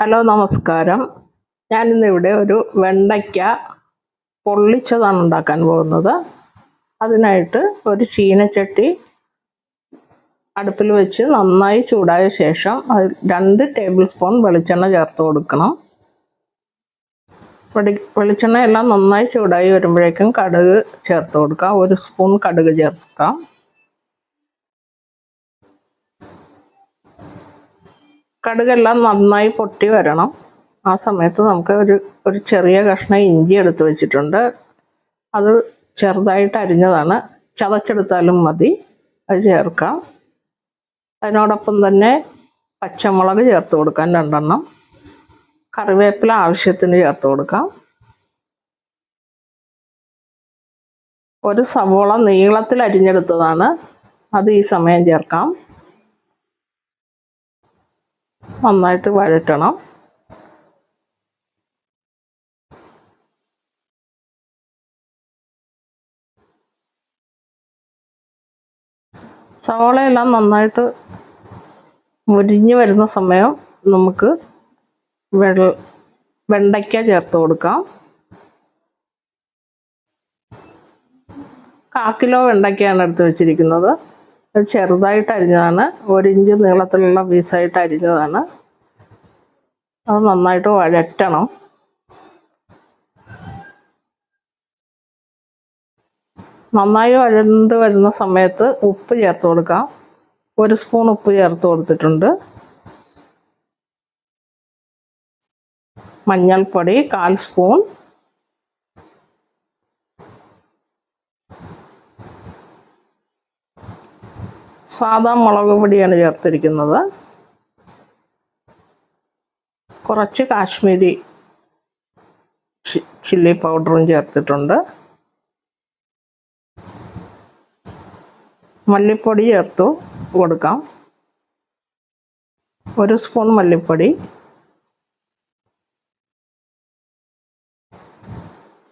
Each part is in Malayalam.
ഹലോ നമസ്കാരം. ഞാനിന്നിവിടെ ഒരു വെണ്ടയ്ക്ക പൊള്ളിച്ചതാണ് ഉണ്ടാക്കാൻ പോകുന്നത്. അതിനായിട്ട് ഒരു ചീനച്ചട്ടി അടുപ്പിൽ വെച്ച് നന്നായി ചൂടായ ശേഷം അതിൽ 2 ടേബിൾ സ്പൂൺ വെളിച്ചെണ്ണ ചേർത്ത് കൊടുക്കണം. വെളിച്ചെണ്ണ എല്ലാം നന്നായി ചൂടായി വരുമ്പോഴേക്കും കടുക് ചേർത്ത് കൊടുക്കാം. 1 സ്പൂൺ കടുക് ചേർക്കാം. കടുകെല്ലാം നന്നായി പൊട്ടി വരണം. ആ സമയത്ത് നമുക്ക് ഒരു ചെറിയ കഷ്ണം ഇഞ്ചി എടുത്ത് വെച്ചിട്ടുണ്ട്. അത് ചെറുതായിട്ട് അരിഞ്ഞതാണ്, ചതച്ചെടുത്താലും മതി. അത് ചേർക്കാം. അതിനോടൊപ്പം തന്നെ പച്ചമുളക് ചേർത്ത് കൊടുക്കാം 2 എണ്ണം. കറിവേപ്പില ആവശ്യത്തിന് ചേർത്ത് കൊടുക്കാം. ഒരു സവോള നീളത്തിൽ അരിഞ്ഞെടുത്തതാണ്, അത് ഈ സമയം ചേർക്കാം. നന്നായിട്ട് വഴറ്റണം. സവോളയെല്ലാം നന്നായിട്ട് മുരിഞ്ഞു വരുന്ന സമയം നമുക്ക് വെണ്ടയ്ക്ക ചേർത്ത് കൊടുക്കാം. 1/4 കിലോ വെണ്ടയ്ക്കയാണ് എടുത്ത് വെച്ചിരിക്കുന്നത്. അത് ചെറുതായിട്ട് അരിഞ്ഞതാണ്, 1 ഇഞ്ച് നീളത്തിലുള്ള പീസായിട്ട് അരിഞ്ഞതാണ്. അത് നന്നായിട്ട് വഴറ്റണം. നന്നായി വഴണ്ട് വരുന്ന സമയത്ത് ഉപ്പ് ചേർത്ത് കൊടുക്കാം. 1 സ്പൂൺ ഉപ്പ് ചേർത്ത് കൊടുത്തിട്ടുണ്ട്. മഞ്ഞൾപ്പൊടി 1/4 സ്പൂൺ. സാദാ മുളക് പൊടിയാണ് ചേർത്തിരിക്കുന്നത്. കുറച്ച് കാശ്മീരി ചില്ലി പൗഡറും ചേർത്തിട്ടുണ്ട്. മല്ലിപ്പൊടി ചേർത്ത് കൊടുക്കാം. 1 സ്പൂൺ മല്ലിപ്പൊടി.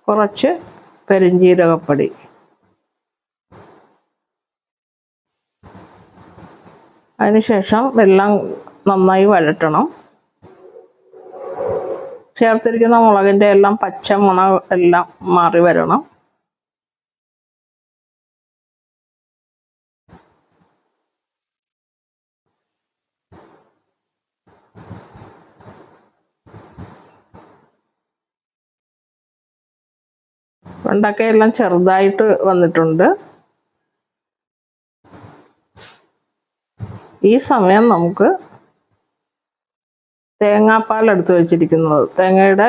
കുറച്ച് പെരുംജീരകപ്പൊടി. അതിനുശേഷം എല്ലാം നന്നായി വഴറ്റണം. ചേർത്തിരിക്കുന്ന മുളകിൻ്റെ എല്ലാം പച്ച മണം എല്ലാം മാറി വരണം. വെണ്ടയ്ക്കയെല്ലാം ചെറുതായിട്ട് വന്നിട്ടുണ്ട്. ഈ സമയം നമുക്ക് തേങ്ങാപ്പാൽ എടുത്ത് വെച്ചിരിക്കുന്നത്, തേങ്ങയുടെ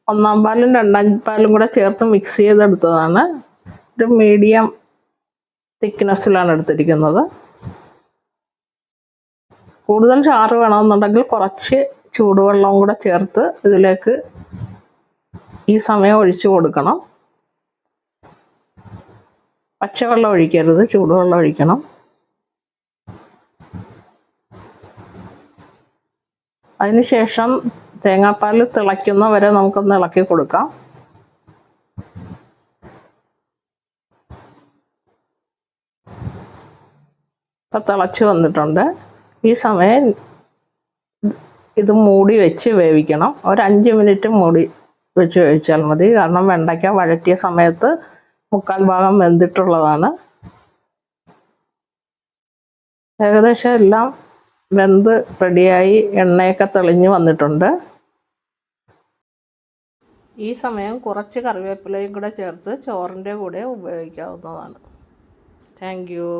1/4 പാലും 2/2 പാലും കൂടെ ചേർത്ത് മിക്സ് ചെയ്തെടുത്തതാണ്. ഒരു മീഡിയം തിക്നെസ്സിലാണ് എടുത്തിരിക്കുന്നത്. കൂടുതൽ ചാറ് വേണമെന്നുണ്ടെങ്കിൽ കുറച്ച് ചൂടുവെള്ളം കൂടെ ചേർത്ത് ഇതിലേക്ക് ഈ സമയം ഒഴിച്ചു കൊടുക്കണം. പച്ചവെള്ളം ഒഴിക്കരുത്, ചൂടുവെള്ളം ഒഴിക്കണം. അതിനുശേഷം തേങ്ങാപ്പാൽ തിളയ്ക്കുന്ന വരെ നമുക്കൊന്ന് ഇളക്കി കൊടുക്കാം. ഇപ്പം തിളച്ച് വന്നിട്ടുണ്ട്. ഈ സമയം ഇത് മൂടി വെച്ച് വേവിക്കണം. ഒരു 5 മിനിറ്റ് മൂടി വെച്ച് വേവിച്ചാൽ മതി. കാരണം വെണ്ടയ്ക്ക വഴറ്റിയ സമയത്ത് 1/4 ഭാഗം വെന്തിട്ടുള്ളതാണ്. ഏകദേശം എല്ലാം വെന്ത് റെഡിയായി, എണ്ണയൊക്കെ തെളിഞ്ഞ് വന്നിട്ടുണ്ട്. ഈ സമയം കുറച്ച് കറിവേപ്പിലയും കൂടെ ചേർത്ത് ചോറിൻ്റെ കൂടെ ഉപയോഗിക്കാവുന്നതാണ്. Thank you.